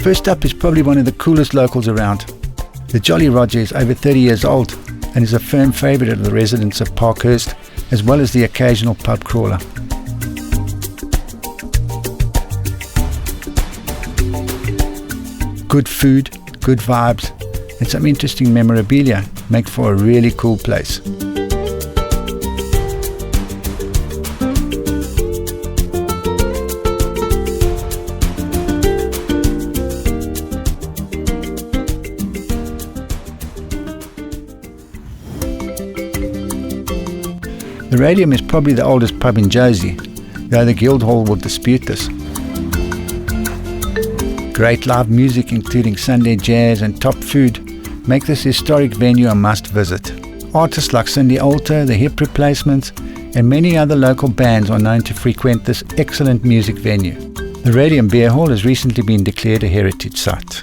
First up is probably one of the coolest locals around. The Jolly Roger is over 30 years old and is a firm favourite of the residents of Parkhurst, as well as the occasional pub crawler. Good food, good vibes, and some interesting memorabilia make for a really cool place. The Radium is probably the oldest pub in Jozi, though the Guildhall will dispute this. Great live music including Sunday jazz and top food make this historic venue a must visit. Artists like Cindy Alter, the Hip Replacements and many other local bands are known to frequent this excellent music venue. The Radium Beer Hall has recently been declared a heritage site.